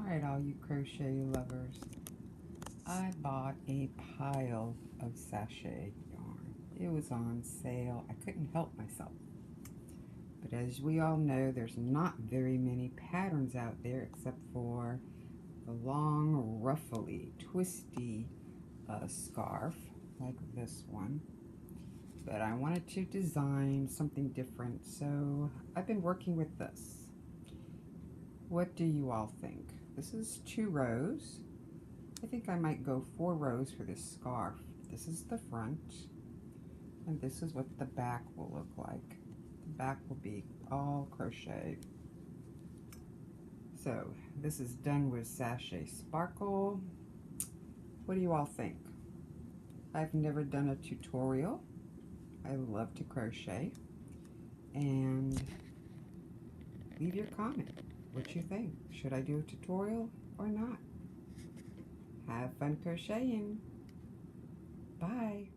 Alright, all you crochet lovers, I bought a pile of sachet yarn. It was on sale. I couldn't help myself. But as we all know, there's not very many patterns out there except for the long, ruffly, twisty scarf like this one. But I wanted to design something different, so I've been working with this. What do you all think? This is 2 rows. I think I might go 4 rows for this scarf. This is the front, and this is what the back will look like. The back will be all crocheted. So this is done with Sashay Sparkle. What do you all think? I've never done a tutorial. I love to crochet. And leave your comment. What you think? Should I do a tutorial or not? Have fun crocheting. Bye.